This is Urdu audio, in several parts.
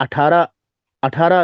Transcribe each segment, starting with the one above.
18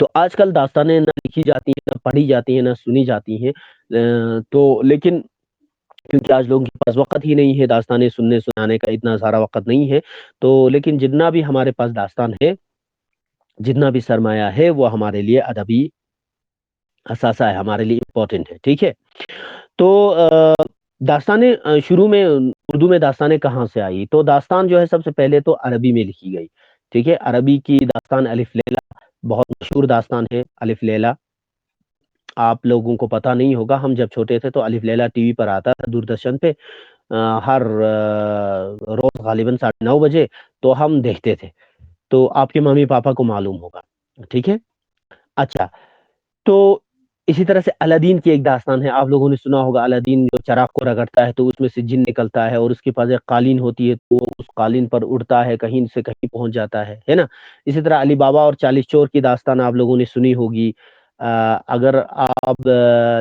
تو آج کل داستانیں نہ لکھی جاتی ہیں، نہ پڑھی جاتی ہیں، نہ سنی جاتی ہیں، تو لیکن کیونکہ آج لوگوں کے پاس وقت ہی نہیں ہے داستانیں سننے سنانے کا، اتنا سارا وقت نہیں ہے، تو لیکن جتنا بھی ہمارے پاس داستان ہے، جتنا بھی سرمایہ ہے، وہ ہمارے لیے ادبی اثاثہ ہے، ہمارے لیے امپورٹنٹ ہے، ٹھیک ہے؟ تو داستانیں شروع میں اردو میں داستانیں کہاں سے آئی؟ تو داستان جو ہے سب سے پہلے تو عربی میں لکھی گئی، ٹھیک ہے؟ عربی کی داستان الف لیلا بہت مشہور داستان ہے، الف لیلا آپ لوگوں کو پتہ نہیں ہوگا، ہم جب چھوٹے تھے تو الف لیلا ٹی وی پر آتا تھا دوردرشن پہ، ہر روز غالباً 9:30 بجے، تو ہم دیکھتے تھے، تو آپ کے ممی پاپا کو معلوم ہوگا، ٹھیک ہے؟ اچھا، تو اسی طرح سے الادین کی ایک داستان ہے، آپ لوگوں نے سنا ہوگا، الادین جو چراغ کو رگڑتا ہے تو اس میں سے جن نکلتا ہے، اور اس کے پاس ایک قالین ہوتی ہے، تو وہ اس قالین پر اڑتا ہے، کہیں سے کہیں پہنچ جاتا ہے نا؟ اسی طرح علی بابا اور 40 چور کی داستان آپ لوگوں نے سنی ہوگی، اگر آپ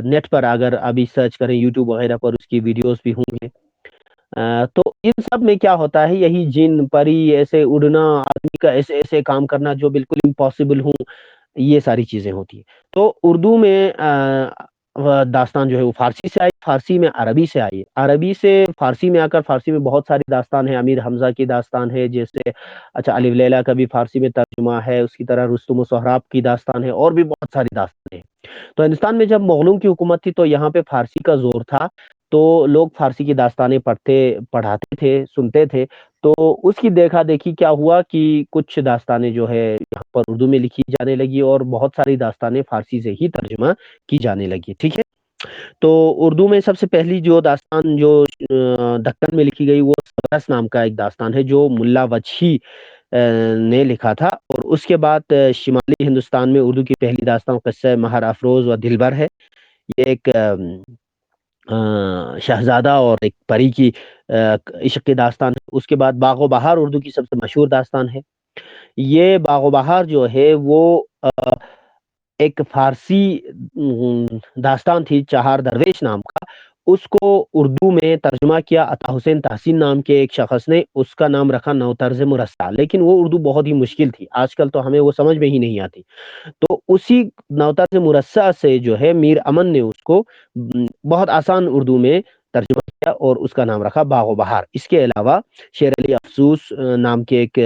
نیٹ پر اگر ابھی سرچ کریں یوٹیوب وغیرہ پر، اس کی ویڈیوز بھی ہوں گے، تو ان سب میں کیا ہوتا ہے، یہی جن پری ایسے اڑنا، آدمی کا ایسے ایسے کام کرنا جو بالکل امپاسبل ہوں، یہ ساری چیزیں ہوتی ہیں۔ تو اردو میں داستان جو ہے وہ فارسی سے آئی، فارسی میں عربی سے آئی، عربی سے فارسی میں آ کر فارسی میں بہت ساری داستان ہے، امیر حمزہ کی داستان ہے، جیسے اچھا الف لیلا کا بھی فارسی میں ترجمہ ہے، اس کی طرح رستم و سہراب کی داستان ہے، اور بھی بہت ساری داستانیں ہیں۔ تو ہندوستان میں جب مغلوں کی حکومت تھی تو یہاں پہ فارسی کا زور تھا، تو لوگ فارسی کی داستانیں پڑھاتے تھے، سنتے تھے، تو اس کی دیکھا دیکھی کیا ہوا کہ کچھ داستانیں جو ہے یہاں پر اردو میں لکھی جانے لگی، اور بہت ساری داستانیں فارسی سے ہی ترجمہ کی جانے لگی، ٹھیک ہے؟ تو اردو میں سب سے پہلی جو داستان جو دکن میں لکھی گئی، وہ سبرس نام کا ایک داستان ہے، جو ملا وجہی نے لکھا تھا، اور اس کے بعد شمالی ہندوستان میں اردو کی پہلی داستان قصہ مہر افروز و دلبر ہے، یہ ایک شہزادہ اور ایک پری کی عشق کی داستان ہے۔ اس کے بعد باغ و بہار اردو کی سب سے مشہور داستان ہے، یہ باغ و بہار جو ہے وہ ایک فارسی داستان تھی، چہار درویش نام کا، اس کو اردو میں ترجمہ کیا عطا حسین تحسین نام کے ایک شخص نے، اس کا نام رکھا نوطرز مرصع، لیکن وہ اردو بہت ہی مشکل تھی، آج کل تو ہمیں وہ سمجھ میں ہی نہیں آتی، تو اسی نوطرز مرصع سے جو ہے میر امن نے اس کو بہت آسان اردو میں ترجمہ کیا، اور اس کا نام رکھا باغ و بہار۔ اس کے علاوہ شیر علی افسوس نام کے ایک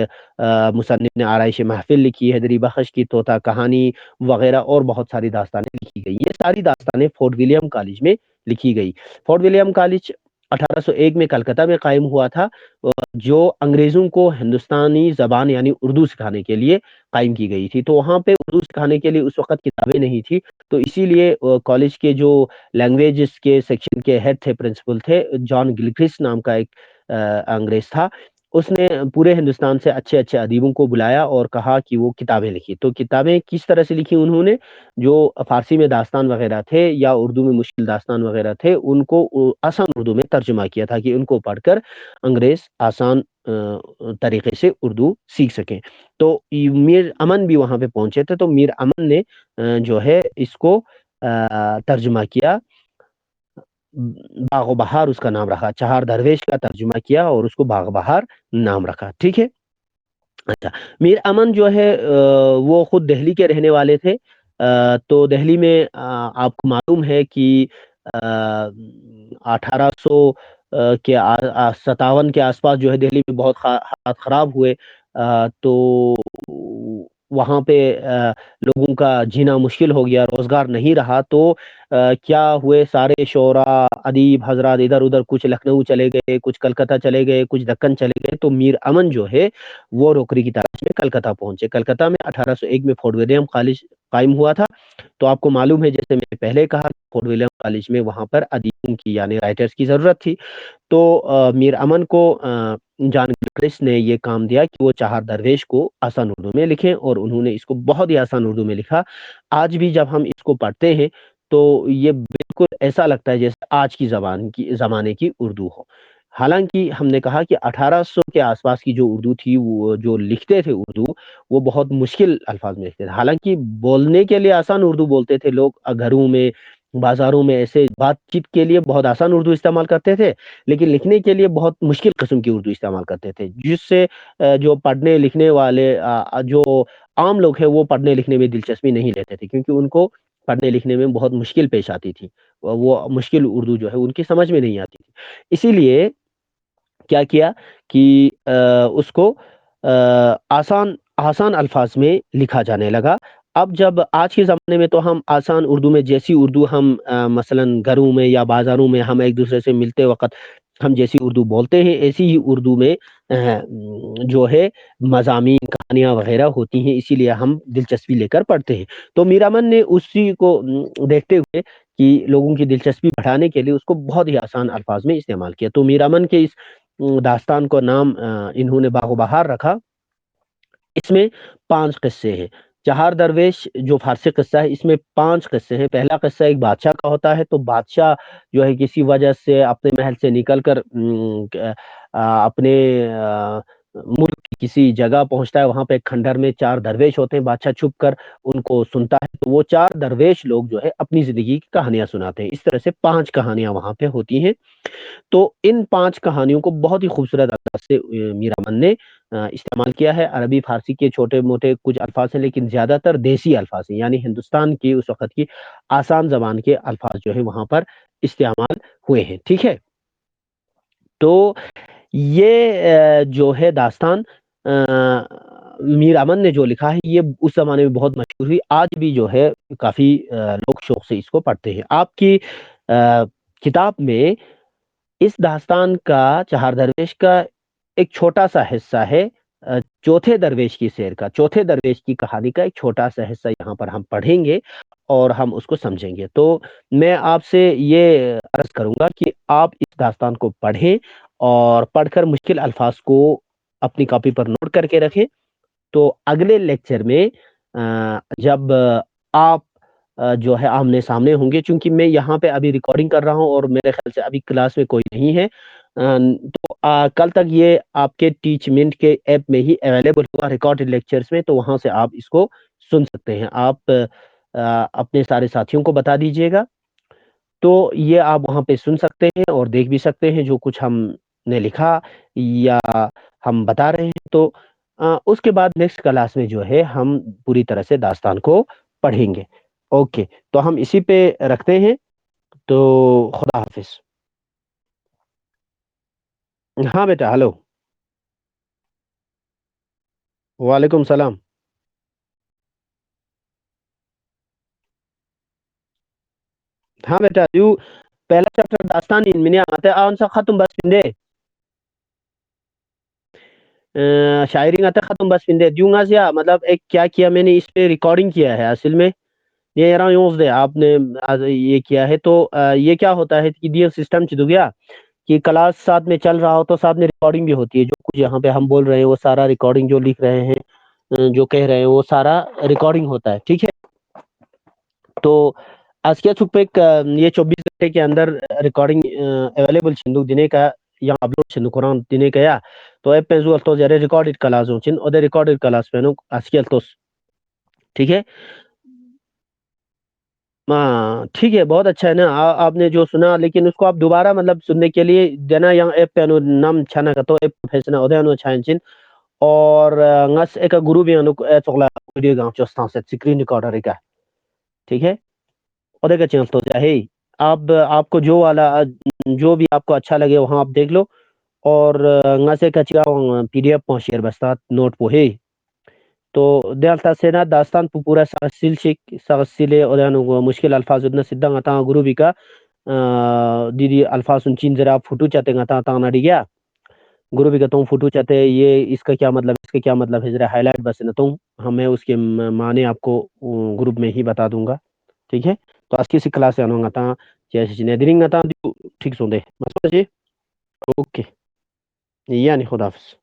مصنف نے آرائش محفل لکھی ہے، دری بخش کی طوطا کہانی وغیرہ، اور بہت ساری داستانیں لکھی گئی، یہ ساری داستانیں فورٹ ولیم کالج میں لکھی گئی۔ فورٹ ولیم کالج 1801 میں کلکتہ میں قائم ہوا تھا، جو انگریزوں کو ہندوستانی زبان یعنی اردو سکھانے کے لیے قائم کی گئی تھی، تو وہاں پہ اردو سکھانے کے لیے اس وقت کتابیں نہیں تھی، تو اسی لیے کالج کے جو لینگویجز کے سیکشن کے ہیڈ تھے، پرنسپل تھے، جان گلکرسٹ نام کا ایک انگریز تھا، اس نے پورے ہندوستان سے اچھے اچھے ادیبوں کو بلایا اور کہا کہ وہ کتابیں لکھی، تو کتابیں کس طرح سے لکھی انہوں نے، جو فارسی میں داستان وغیرہ تھے یا اردو میں مشکل داستان وغیرہ تھے، ان کو آسان اردو میں ترجمہ کیا تھا کہ ان کو پڑھ کر انگریز آسان طریقے سے اردو سیکھ سکیں۔ تو میر امن بھی وہاں پہ پہنچے تھے، تو میر امن نے جو ہے اس کو ترجمہ کیا، باغ و بہار اس کا نام رکھا، چہار درویش کا ترجمہ کیا اور اس کو باغ و بہار نام رکھا، ٹھیک ہے؟ اچھا، میر امن جو ہے وہ خود دہلی کے رہنے والے تھے، تو دہلی میں آپ کو معلوم ہے کہ 1800 کے 57 کے آس پاس جو ہے دہلی میں بہت حالات خراب ہوئے، تو وہاں پہ لوگوں کا جینا مشکل ہو گیا، روزگار نہیں رہا، تو کیا ہوئے، سارے شعراء ادیب حضرات ادھر ادھر، کچھ لکھنؤ چلے گئے، کچھ کلکتہ چلے گئے، کچھ دکن چلے گئے، تو میر امن جو ہے وہ نوکری کی تلاش میں کلکتہ پہنچے۔ کلکتہ میں 1801 میں فورٹ ولیم کالج قائم ہوا تھا، تو آپ کو معلوم ہے جیسے میں نے پہلے کہا، فورٹ ولیم کالج میں وہاں پر ادیبوں کی یعنی رائٹرز کی ضرورت تھی، تو میر امن کو جان گلکرسٹ نے یہ کام دیا کہ وہ چہار درویش کو آسان اردو میں لکھیں، اور انہوں نے اس کو بہت ہی آسان اردو میں لکھا۔ آج بھی جب ہم اس کو پڑھتے ہیں تو یہ بالکل ایسا لگتا ہے جیسے آج کی زمانے کی اردو ہو، حالانکہ ہم نے کہا کہ 1800 کے آس پاس کی جو اردو تھی، وہ جو لکھتے تھے اردو، وہ بہت مشکل الفاظ میں لکھتے تھے، حالانکہ بولنے کے لیے آسان اردو بولتے تھے لوگ، گھروں میں بازاروں میں ایسے بات چیت کے لیے بہت آسان اردو استعمال کرتے تھے، لیکن لکھنے کے لیے بہت مشکل قسم کی اردو استعمال کرتے تھے، جس سے جو پڑھنے لکھنے والے جو عام لوگ ہیں وہ پڑھنے لکھنے میں دلچسپی نہیں لیتے تھے، کیونکہ ان کو پڑھنے لکھنے میں بہت مشکل پیش آتی تھی، وہ مشکل اردو جو ہے ان کی سمجھ میں نہیں آتی تھی، اسی لیے کیا کیا کہ اس کو آسان آسان الفاظ میں لکھا جانے لگا۔ اب جب آج کے زمانے میں تو ہم آسان اردو میں جیسی اردو ہم مثلاً گھروں میں یا بازاروں میں ہم ایک دوسرے سے ملتے وقت ہم جیسی اردو بولتے ہیں، ایسی ہی اردو میں جو ہے مضامین کہانیاں وغیرہ ہوتی ہیں، اسی لیے ہم دلچسپی لے کر پڑھتے ہیں۔ تو میرامن نے اسی کو دیکھتے ہوئے کہ لوگوں کی دلچسپی بڑھانے کے لیے اس کو بہت ہی آسان الفاظ میں استعمال کیا، تو میرامن کے اس داستان کو نام انہوں نے باغ و بہار رکھا۔ اس میں 5 قصے ہیں۔ چہار درویش جو فارسی قصہ ہے، اس میں 5 قصے ہیں۔ پہلا قصہ ایک بادشاہ کا ہوتا ہے، تو بادشاہ جو ہے کسی وجہ سے اپنے محل سے نکل کر اپنے ملک کی کسی جگہ پہنچتا ہے، وہاں پہ ایک کھنڈر میں 4 درویش ہوتے ہیں، بادشاہ چھپ کر ان کو سنتا ہے، تو وہ 4 درویش لوگ جو ہے اپنی زندگی کی کہانیاں سناتے ہیں، اس طرح سے 5 کہانیاں وہاں پہ ہوتی ہیں۔ تو ان 5 کہانیوں کو بہت ہی خوبصورت انداز سے میرامن نے استعمال کیا ہے۔ عربی فارسی کے چھوٹے موٹے کچھ الفاظ ہیں، لیکن زیادہ تر دیسی الفاظ ہیں، یعنی ہندوستان کی اس وقت کی آسان زبان کے الفاظ جو ہے وہاں پر استعمال ہوئے ہیں، ٹھیک ہے۔ تو یہ جو ہے داستان میر امن نے جو لکھا ہے، یہ اس زمانے میں بہت مشہور ہوئی، آج بھی جو ہے کافی لوگ شوق سے اس کو پڑھتے ہیں۔ آپ کی کتاب میں اس داستان کا، چہار درویش کا ایک چھوٹا سا حصہ ہے، چوتھے درویش کی سیر کا، چوتھے درویش کی کہانی کا ایک چھوٹا سا حصہ یہاں پر ہم پڑھیں گے اور ہم اس کو سمجھیں گے۔ تو میں آپ سے یہ عرض کروں گا کہ آپ اس داستان کو پڑھیں اور پڑھ کر مشکل الفاظ کو اپنی کاپی پر نوٹ کر کے رکھیں۔ تو اگلے لیکچر میں جب آپ جو ہے آمنے سامنے ہوں گے، چونکہ میں یہاں پہ ابھی ریکارڈنگ کر رہا ہوں اور میرے خیال سے ابھی کلاس میں کوئی نہیں ہے، تو کل تک یہ آپ کے ٹیچ منٹ کے ایپ میں ہی اویلیبل ہوگا ریکارڈڈ لیکچرز میں، تو وہاں سے آپ اس کو سن سکتے ہیں۔ آپ اپنے سارے ساتھیوں کو بتا دیجئے گا، تو یہ آپ وہاں پہ سن سکتے ہیں اور دیکھ بھی سکتے ہیں جو کچھ ہم نے لکھا یا ہم بتا رہے ہیں۔ تو اس کے بعد نیکسٹ کلاس میں جو ہے ہم پوری طرح سے داستان کو پڑھیں گے۔ اوکے، تو ہم اسی پہ رکھتے ہیں، تو خدا حافظ۔ ہاں بیٹا، ہلو، وعلیکم السلام۔ ہاں بیٹا، جو پہلا چیپٹر داستان ان منیا آتے آن سا ختم بس پندے شاعری آتا ختم بس پندے دیوں گا سیا، مطلب ایک کیا کیا میں نے اس پہ ریکارڈنگ کیا ہے اصل میں، یہ رہا یوں دے آپ نے یہ کیا ہے، تو یہ کیا ہوتا ہے کہ یہ سسٹم چدو گیا کہ کلاس ساتھ میں چل رہا ہو تو ساتھ میں ریکارڈنگ بھی ہوتی ہے، جو کچھ یہاں پہ ہم بول رہے ہیں وہ سارا ریکارڈنگ، جو لکھ رہے ہیں جو کہہ رہے ہیں وہ سارا ریکارڈنگ ہوتا ہے، ٹھیک ہے۔ تو آج کیا چھپ ایک یہ 24 گھنٹے کے اندر ریکارڈنگ اویلیبل چھندو دینے کا یا اپلوڈ چھندو قرآن دینے کا، یا تو ایپ پہ جو تو جرے ریکارڈڈ کلاس ہوں چن اور ریکارڈڈ کلاس پہ نو آج کل تو ٹھیک ہے۔ ہاں ٹھیک ہے، بہت اچھا ہے نا، آپ نے جو سنا، لیکن اس کو آپ دوبارہ مطلب سننے کے لیے دینا یا ایپ پہ نام چھانا کا تو ایپ پھیسنا ادھر چھائن چن اور نس ایک گرو بھی چکلا ویڈیو گاؤں چوستان سے سکرین ریکارڈر کا، ٹھیک ہے، اور کا چینل تو ہے آپ کو جو والا جو بھی آپ کو اچھا لگے وہاں آپ دیکھ لو، اور نسے کا پی ڈی ایف پہنچ شیئر بستا نوٹ پہ ہے، تو دیالتا سینا داستان پورا سلسل شک سلسلے اور مشکل الفاظ اتنا سدھا گتا گرو بھی کا دیدی الفاظ ان چین ذرا فوٹو چاہتے گتا تا نہ گیا گرو بھی کہتا ہوں فوٹو چاہتے یہ اس کا کیا مطلب، اس کا کیا مطلب ہے، ذرا ہائی لائٹ بس نہ تو ہمیں اس کے معنی آپ کو گروپ میں ہی بتا دوں گا، ٹھیک ہے۔ تو آج کسی کلاس سے آنا گا جیسے ندرنگ گتا ٹھیک سو دے اوکے، یعنی خدا حافظ۔